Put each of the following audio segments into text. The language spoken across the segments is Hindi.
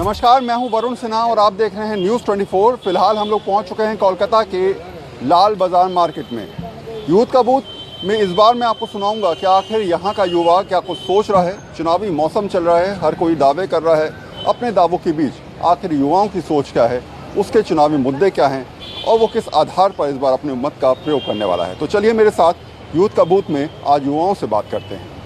नमस्कार, मैं हूं वरुण सिन्हा और आप देख रहे हैं न्यूज़ 24। फिलहाल हम लोग पहुंच चुके हैं कोलकाता के लाल बाज़ार मार्केट में। यूथ का बूथ में इस बार मैं आपको सुनाऊंगा कि आखिर यहां का युवा क्या कुछ सोच रहा है। चुनावी मौसम चल रहा है, हर कोई दावे कर रहा है। अपने दावों के बीच आखिर युवाओं की सोच क्या है, उसके चुनावी मुद्दे क्या हैं और वो किस आधार पर इस बार अपने मत का प्रयोग करने वाला है। तो चलिए मेरे साथ यूथ का बूथ में आज युवाओं से बात करते हैं।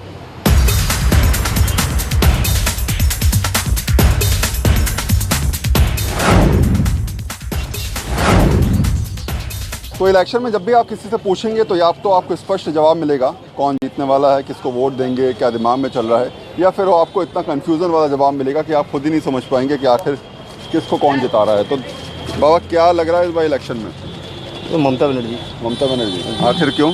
तो इलेक्शन में जब भी आप किसी से पूछेंगे तो आपको स्पष्ट जवाब मिलेगा, कौन जीतने वाला है, किसको वोट देंगे, क्या दिमाग में चल रहा है, या फिर आपको इतना कंफ्यूजन वाला जवाब मिलेगा कि आप खुद ही नहीं समझ पाएंगे कि आखिर किसको कौन जिता रहा है। तो बाबा, क्या लग रहा है इस बार इलेक्शन में? तो ममता बनर्जी। आखिर क्यों?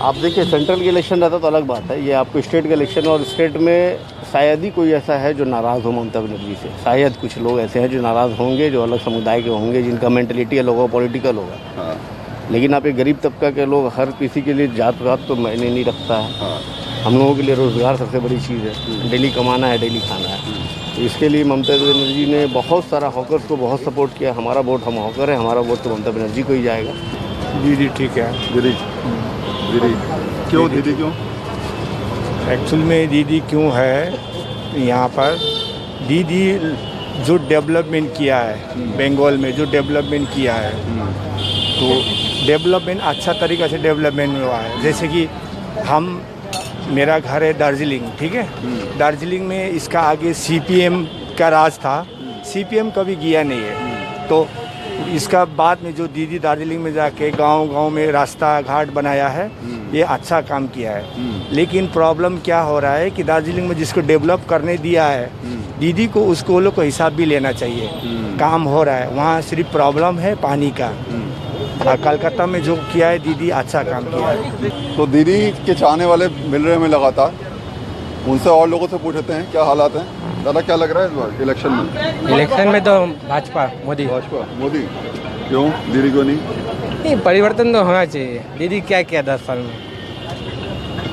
आप देखिए, सेंट्रल के इलेक्शन रहता तो अलग बात है, ये आपको स्टेट का इलेक्शन, और स्टेट में शायद ही कोई ऐसा है जो नाराज़ हो ममता बनर्जी से। शायद कुछ लोग ऐसे हैं जो नाराज़ होंगे, जो अलग समुदाय के होंगे, जिनका मेंटलिटी अलग होगा, पॉलिटिकल होगा। हाँ। लेकिन आप एक गरीब तबका के लोग, हर किसी के लिए जात पात तो मायने नहीं रखता है। हाँ। हम लोगों के लिए रोज़गार सबसे बड़ी चीज़ है। डेली कमाना है, डेली खाना है। तो इसके लिए ममता बनर्जी ने बहुत सारा हॉकर्स को बहुत सपोर्ट किया। हमारा वोट, हम हॉकर हैं, हमारा वोट तो ममता बनर्जी को ही जाएगा। दीदी ठीक है। दीदी क्यों? दीदी क्यों? एक्चुअल में दीदी क्यों है यहाँ पर? दीदी जो डेवलपमेंट किया है बंगाल में, जो डेवलपमेंट किया है, तो डेवलपमेंट अच्छा तरीक़ा से डेवलपमेंट हुआ है। जैसे कि मेरा घर है दार्जिलिंग, ठीक है। दार्जिलिंग में इसका आगे सीपीएम का राज था, सीपीएम कभी गया नहीं है। तो इसका बाद में जो दीदी दार्जिलिंग में जाके गांव-गांव में रास्ता घाट बनाया है, ये अच्छा काम किया है। लेकिन प्रॉब्लम क्या हो रहा है कि दार्जिलिंग में जिसको डेवलप करने दिया है दीदी को, उसको लोग को हिसाब भी लेना चाहिए। काम हो रहा है, वहाँ सिर्फ प्रॉब्लम है पानी का। कलकत्ता में जो किया है दीदी, अच्छा काम किया है। तो दीदी के चाहने वाले मिल रहे हैं लगातार, उनसे और लोगों से पूछते हैं क्या हालात हैं। दादा, क्या लग रहा है इस बार इलेक्शन में? इलेक्शन में तो भाजपा मोदी। मोदी क्यों? दीदी क्यों नहीं? परिवर्तन तो होना चाहिए। दीदी क्या किया 10 साल में?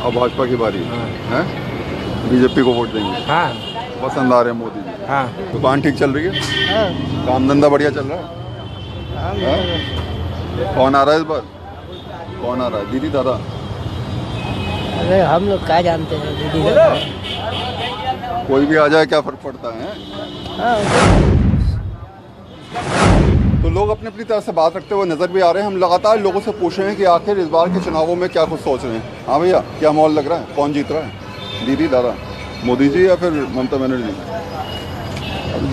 अब भाजपा की बारी है, बीजेपी को वोट देंगे। हाँ, पसंद आ रहे हैं मोदी जी। हाँ। दुकान ठीक चल रही है? काम धंधा बढ़िया चल रहा है? कौन आ रहा है इस बार? कौन आ रहा है? दीदी, दादा? अरे हम लोग क्या जानते हैं दीदी। कोई भी आ जाए, क्या फर्क पड़ता है? तो लोग अपनी अपनी तरह से बात रखते हुए नजर भी आ रहे हैं। हम लगातार लोगों से पूछ रहे हैं कि आखिर इस बार के चुनावों में क्या कुछ सोच रहे हैं। हाँ भैया, क्या माहौल लग रहा है? कौन जीत रहा है? दीदी, दादा, मोदी जी या फिर ममता बनर्जी?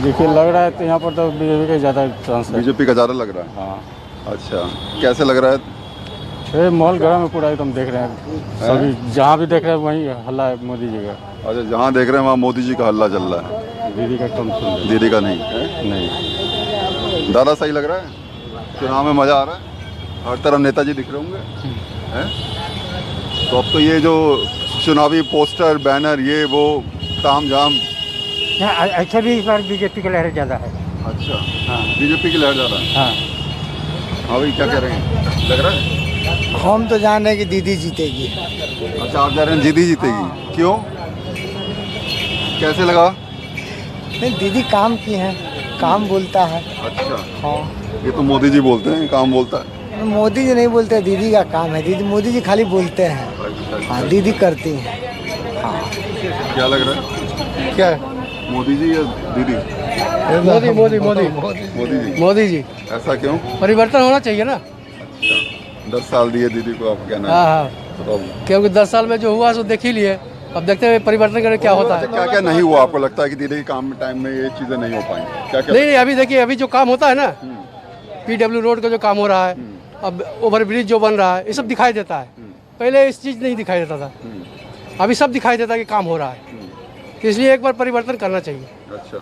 देखिए, लग रहा है तो यहाँ पर तो बीजेपी का ज़्यादा चांस है। बीजेपी का ज़्यादा लग रहा है? हाँ। अच्छा, कैसे लग रहा है? माहौल गर्म है पूरा, एकदम देख रहे हैं सभी, जहाँ भी देख रहे हैं वहीं हल्ला है मोदी जी का। अच्छा, जहाँ देख रहे हैं वहाँ मोदी जी का हल्ला चल रहा है। दीदी का कम सुन, दीदी का नहीं है? नहीं। दादा, सही लग रहा है? चुनाव में मज़ा आ रहा है? हर तरफ नेताजी दिख रहे होंगे हैं? तो अब तो ये जो चुनावी पोस्टर, बैनर, ये वो ताम झाम। अच्छा, भी इस बार बीजेपी की लहर ज़्यादा है। अच्छा, हाँ। बीजेपी की लहर ज़्यादा है। हाँ। हाँ भाई, क्या कह रहे हैं? लग रहा है? हम तो जान रहे हैं कि दीदी जीतेगी। अच्छा, आप जा रहे हैं दीदी जीतेगी? क्यों? कैसे लगा? नहीं, दीदी काम की है, काम बोलता है। अच्छा। हाँ। ये तो मोदी जी बोलते हैं काम बोलता है। मोदी जी नहीं बोलते, दीदी का काम है। मोदी जी खाली बोलते हैं। अच्छा। हाँ, दीदी करती हैं। हाँ। क्या लग रहा है? क्या? मोदी जी या दीदी? मोदी मोदी मोदी मोदी जी। मोदी जी। ऐसा क्यों? परिवर्तन होना चाहिए ना। 10 साल दिए दीदी को, आप कहना हाँ, है? हाँ। तो क्योंकि 10 साल में जो हुआ सो देख ही लिए, अब देखते हैं परिवर्तन करें क्या होता है। क्या क्या नहीं हुआ? आपको लगता है कि दीदी के काम टाइम में ये चीज़ें नहीं हो पाएंगी? क्या क्या? नहीं, अभी देखिए, अभी जो काम होता है ना, PW रोड का जो काम हो रहा है, अब ओवरब्रिज जो बन रहा है, ये सब दिखाई देता है। पहले इस चीज़ नहीं दिखाई देता था, अभी सब दिखाई देता है कि काम हो रहा है। तो इसलिए एक बार परिवर्तन करना चाहिए। अच्छा,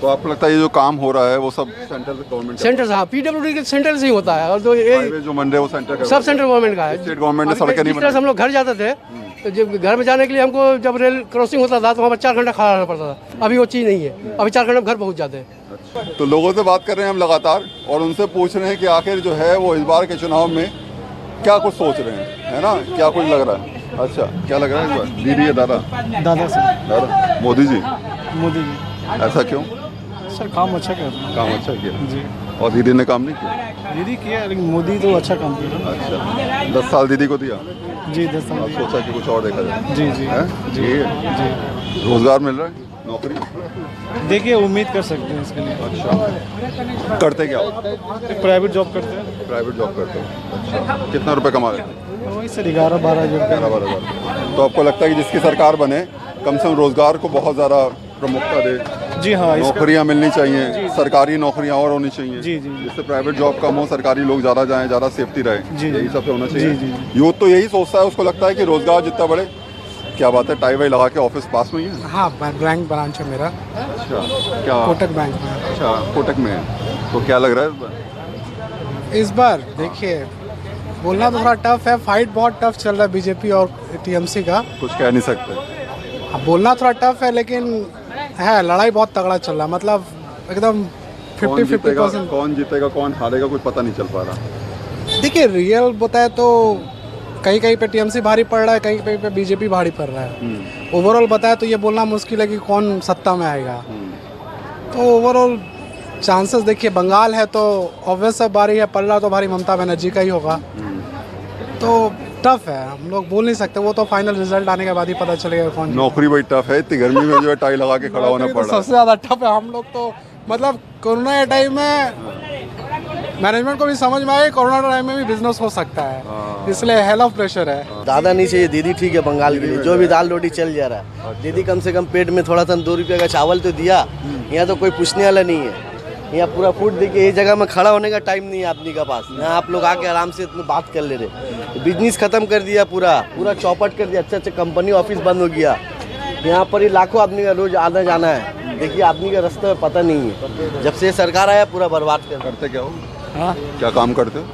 तो आपको लगता है ये जो काम हो रहा है वो सब सेंट्रल गवर्नमेंट? सेंटर, हाँ, PWD के सेंट्रल से ही होता है। और तो ये हाईवे जो बन रहे हैं वो सेंटर का? सब सेंट्रल गवर्नमेंट का है। स्टेट गवर्नमेंट ने सड़कें नहीं बनाई। हम लोग घर जाते थे तो जब घर में जाने के लिए हमको जब रेल क्रॉसिंग होता था तो वहाँ पर 4 घंटा खड़ा रहना पड़ता था। अभी वो चीज़ नहीं है, अभी 4 घंटे में घर पहुँच जाते हैं। तो लोगों से बात कर रहे हैं हम लगातार, और उनसे पूछ रहे हैं कि आखिर जो है वो इस बार के चुनाव में क्या कुछ सोच रहे हैं, है ना? क्या कुछ लग रहा है? अच्छा, क्या लग रहा है इस बार? दीदी या दादा? दादा से। दादा। मोदी जी? मोदी जी। ऐसा क्यों? सर काम अच्छा कर रहे हैं। काम अच्छा किया जी और दीदी ने काम नहीं किया? दीदी किया, लेकिन मोदी तो अच्छा काम किया। अच्छा 10 साल दीदी को दिया, जी 10 अब साल। सोचा कि कुछ और देखा जाए। जी जी हैं? जी जी जी रोजगार मिल रहा है, नौकरी? देखिए उम्मीद कर सकते हैं इसके लिए। अच्छा करते क्या हो? एक प्राइवेट जॉब करते हैं, प्राइवेट जॉब करते हो? अच्छा कितना रुपए कमा लेते हैं? वही सर 11-12 हज़ार। 11-12 हज़ार। तो आपको लगता है कि जिसकी सरकार बने कम से कम रोजगार को बहुत ज़्यादा प्रमुखता दे, जी हाँ नौकरियां मिलनी चाहिए, सरकारी नौकरियां और होनी चाहिए, जी, जी। जिससे प्राइवेट जॉब कम हो, सरकारी लोग ज़्यादा जाएं, ज़्यादा सेफ्टी रहे, जी, यही सब होना चाहिए। जी, जी। यूथ तो यही सोचता है, उसको लगता है कि रोजगार जितना बढ़े। क्या बात है, टाई वाई लगा के ऑफिस पास में ही है? हाँ बैंक ब्रांच है मेरा, अच्छा क्या? कोटक बैंक में। अच्छा कोटक में है, तो क्या लग रहा है इस बार? इस बार देखिए बोलना तो थोड़ा टफ है, फाइट बहुत टफ चल रहा है बीजेपी और टीएमसी का। कुछ कह नहीं सकते। अब बोलना थोड़ा टफ है, लेकिन है लड़ाई बहुत तगड़ा चल रहा है, मतलब एकदम 50-50%। कौन जीतेगा कौन हारेगा कुछ पता नहीं चल पा रहा। देखिए रियल बताए तो कहीं कहीं पे टीएमसी भारी पड़ रहा है, कहीं कहीं पे बीजेपी भारी पड़ रहा है। ओवरऑल बताए तो ये बोलना मुश्किल है कि कौन सत्ता में आएगा। तो ओवरऑल चांसेस देखिए बंगाल है तो ऑब्वियस सब भारी है, पल्ला तो भारी ममता बनर्जी का ही होगा। तो टफ है, हम लोग बोल नहीं सकते, वो तो फाइनल रिजल्ट आने के बाद ही पता चलेगा कौन। नौकरी बड़ी टफ है, इतनी गर्मी में जो है टाई लगा के खड़ा होना नौकरी पड़ तो रहा है। सबसे ज़्यादा टफ है। हम लोग तो मतलब कोरोना के टाइम में मैनेजमेंट को भी समझ में आया कोरोना टाइम में भी बिजनेस हो सकता है, इसलिए हेल ऑफ प्रेशर है। ज़्यादा नहीं चाहिए, दीदी ठीक है बंगाल के लिए, जो भी दाल रोटी चल जा रहा है। दीदी कम से कम पेट में थोड़ा सा 2 रुपये का चावल तो दिया। यहाँ तो कोई पूछने वाला नहीं है, यहाँ पूरा फूड देखिए, इस जगह में खड़ा होने का टाइम नहीं है आदमी के पास। यहाँ आप लोग आके आराम से इतनी बात कर ले रहे, बिजनेस खत्म कर दिया, पूरा चौपट कर दिया, अच्छे कंपनी ऑफिस बंद हो गया। यहाँ पर ही लाखों आदमी का रोज आना जाना है, देखिए आदमी का रास्ते में पता नहीं है। जब से सरकार आया पूरा बर्बाद कर। करते क्या हो? हाँ क्या काम करते हो?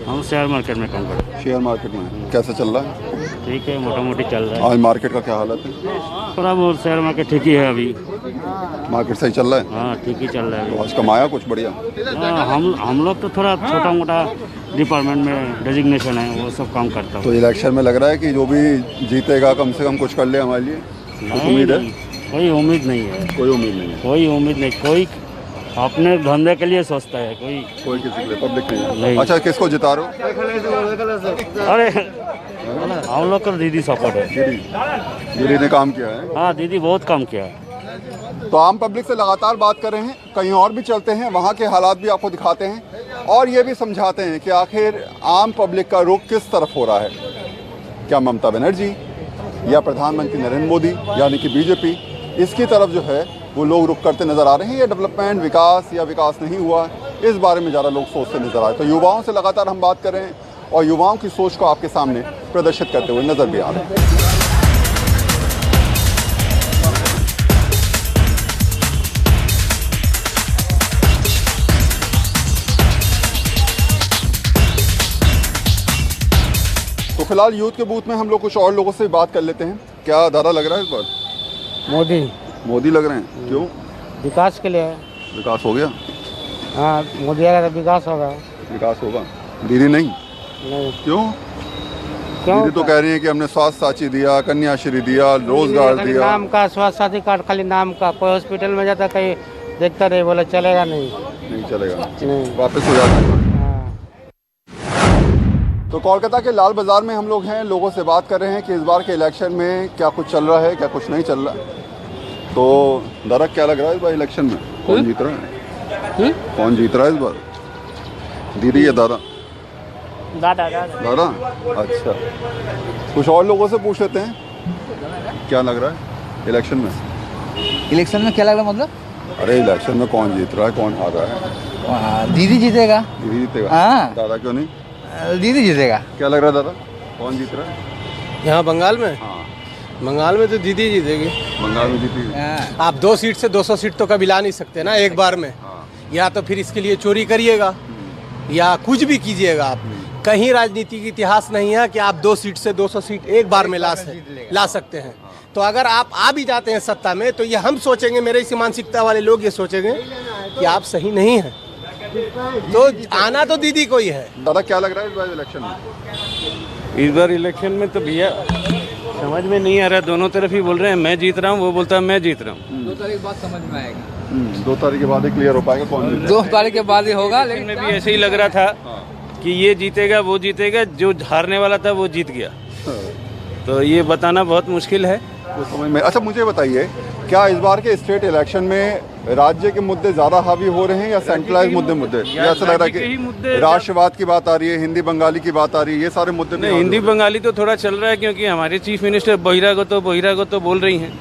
हम शेयर मार्केट में काम करते हैं। शेयर मार्केट में कैसा चल रहा है? ठीक है, मोटा मोटी चल रहा है। आज मार्केट का क्या हालत है? थोड़ा बहुत शेयर मार्केट ठीक ही है अभी। मार्केट सही चल रहा है? हाँ ठीक ही चल रहा है तो आज कमाया कुछ बढ़िया? हाँ, हम लोग तो थोड़ा छोटा मोटा डिपार्टमेंट में डेजिग्नेशन है, वो सब काम करता हूँ। तो इलेक्शन में लग रहा है कि जो भी जीतेगा कम से कम कुछ कर ले हमारे लिए, कुछ उम्मीद है? कोई उम्मीद नहीं है, कोई उम्मीद नहीं है, कोई उम्मीद नहीं। कोई अपने धंधे के लिए सोचता है, कोई किसी के लिए पब्लिक नहीं। नहीं। अच्छा किसको जिता रहे हो? अरे हम लोग का दीदी सपोर्ट है। दीदी ने काम किया है। हाँ दीदी बहुत काम किया है। तो आम पब्लिक से लगातार बात कर रहे हैं, कहीं और भी चलते हैं, वहाँ के हालात भी आपको दिखाते हैं और ये भी समझाते हैं कि आखिर आम पब्लिक का रुख किस तरफ हो रहा है। क्या ममता बनर्जी या प्रधानमंत्री नरेंद्र मोदी यानी कि बीजेपी, इसकी तरफ जो है वो लोग रुख करते नज़र आ रहे हैं, या डेवलपमेंट विकास या विकास नहीं हुआ, इस बारे में ज़्यादा लोग सोचते नज़र आए। तो युवाओं से लगातार हम बात कर रहे हैं और युवाओं की सोच को आपके सामने प्रदर्शित करते हुए नज़र भी आ रहे हैं। तो फिलहाल यूथ के बूथ में हम लोग कुछ और लोगों से बात कर लेते हैं। क्या दादा लग रहा है इस बार? मोदी लग रहे हैं, क्यों? विकास के लिए। विकास हो गया? हाँ मोदी आएगा तो विकास होगा। विकास होगा, दीदी नहीं? नहीं क्यों? दीदी तो कह रही है कि हमने स्वास्थ्य साथी दिया, कन्याश्री दिया, रोजगार खाली दिया। नाम का स्वास्थ्य साथी कार्ड, खाली नाम का। कोई हॉस्पिटल में जाता कहीं देखता नहीं, बोला चलेगा नहीं। नहीं चलेगा, नहीं। वापस हो जाता है। हाँ। तो कोलकाता के लाल बाजार में हम लोग हैं, लोगों से बात कर रहे हैं कि इस बार के इलेक्शन में क्या कुछ चल रहा है, क्या कुछ नहीं चल रहा। तो दादा क्या लग रहा है इस बार इलेक्शन में, कौन जीत रहा है? कौन जीत रहा है इस बार, दीदी या दादा? दादा दादा? अच्छा, कुछ और लोगों से पूछ लेते हैं क्या लग रहा है इलेक्शन में। इलेक्शन में क्या लग रहा है मतलब? अरे इलेक्शन में कौन जीत रहा है, कौन हार रहा है? दीदी जीतेगा। दीदी जीतेगा? हाँ। दादा क्यों नहीं? दीदी जीतेगा। क्या लग रहा है दादा, कौन जीत रहा है? यहाँ बंगाल में? हाँ बंगाल में तो दीदी जीतेगी। बंगाल में जीती। आप 2 सीट से 200 सीट तो कभी ला नहीं सकते ना एक बार में। हाँ। या तो फिर इसके लिए चोरी करिएगा या कुछ भी कीजिएगा आप। कहीं राजनीतिक इतिहास नहीं है कि आप 2 सीट से 200 सीट एक बार में ला सकते हैं। तो अगर आप आ भी जाते हैं सत्ता में तो ये हम सोचेंगे, मेरे इसी मानसिकता वाले लोग ये सोचेंगे कि आप सही नहीं हैं। तो आना तो दीदी को ही है। दादा क्या लग रहा है इस बार इलेक्शन में? इस बार इलेक्शन में तो भैया समझ में नहीं आ रहा है, दोनों तरफ ही बोल रहे हैं मैं जीत रहा हूँ, वो बोलता है मैं जीत रहा हूँ। 2 तारीख बाद समझ में आएगा। 2 तारीख के बाद ही क्लियर हो पाएगा कौन जीतेगा? 2 तारीख के बाद ही होगा, लेकिन में भी ऐसे ही लग रहा था कि ये जीतेगा वो जीतेगा, जो हारने वाला था वो जीत गया। तो ये बताना बहुत मुश्किल है। तो समझ में। अच्छा मुझे बताइए, क्या इस बार के स्टेट इलेक्शन में राज्य के मुद्दे ज़्यादा हावी हो रहे हैं या सेंट्रलाइज मुद्दे? या ऐसा लग रहा है कि राष्ट्रवाद की बात आ रही है, हिंदी बंगाली की बात आ रही है, ये सारे मुद्दे नहीं, हिंदी बंगाली तो थोड़ा चल रहा है क्योंकि हमारे चीफ मिनिस्टर बहिरागत बोल रही हैं,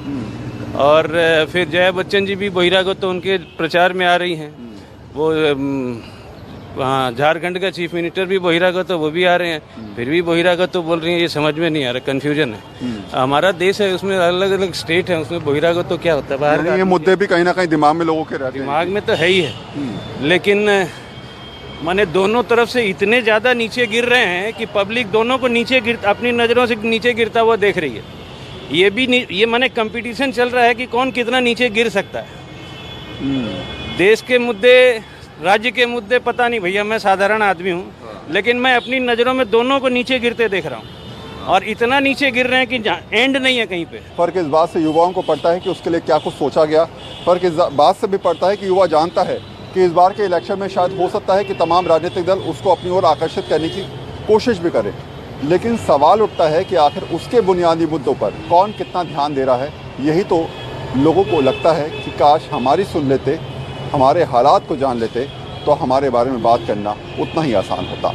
और फिर जया बच्चन जी भी बहिरागत उनके प्रचार में आ रही हैं। वो वहाँ झारखंड का चीफ मिनिस्टर भी बहिरागत वो भी आ रहे हैं, फिर भी बहिरागत बोल रही हैं। ये समझ में नहीं आ रहा, कन्फ्यूजन है। हमारा देश है, उसमें अलग अलग स्टेट है, उसमें बहिरागत तो क्या होता है बाहर का? ये मुद्दे भी कहीं ना कहीं दिमाग में लोगों के रहते हैं। दिमाग में तो है ही है, लेकिन माने दोनों तरफ से इतने ज़्यादा नीचे गिर रहे हैं कि पब्लिक दोनों को अपनी नज़रों से नीचे गिरता हुआ देख रही है। ये माने कंपटीशन चल रहा है कि कौन कितना नीचे गिर सकता है। देश के मुद्दे, राज्य के मुद्दे पता नहीं भैया, मैं साधारण आदमी हूँ, लेकिन मैं अपनी नज़रों में दोनों को नीचे गिरते देख रहा हूँ, और इतना नीचे गिर रहे हैं कि एंड नहीं है कहीं पे। फर्क इस बात से युवाओं को पड़ता है कि उसके लिए क्या कुछ सोचा गया। फर्क इस बात से भी पड़ता है कि युवा जानता है कि इस बार के इलेक्शन में शायद हो सकता है कि तमाम राजनीतिक दल उसको अपनी ओर आकर्षित करने की कोशिश भी करें, लेकिन सवाल उठता है कि आखिर उसके बुनियादी मुद्दों पर कौन कितना ध्यान दे रहा है। यही तो लोगों को लगता है कि काश हमारी सुन लेते, हमारे हालात को जान लेते, तो हमारे बारे में बात करना उतना ही आसान होता।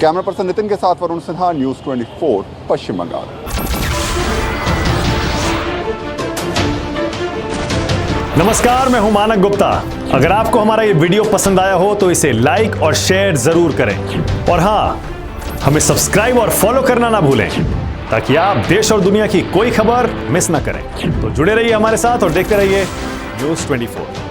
कैमरा पर्सन नितिन के साथ वरुण सिन्हा, न्यूज़ 24 पश्चिम बंगाल। नमस्कार, मैं हूं मानक गुप्ता। अगर आपको हमारा ये वीडियो पसंद आया हो तो इसे लाइक और शेयर जरूर करें, और हाँ, हमें सब्सक्राइब और फॉलो करना ना भूलें ताकि आप देश और दुनिया की कोई खबर मिस ना करें। तो जुड़े रहिए हमारे साथ और देखते रहिए न्यूज़ 24।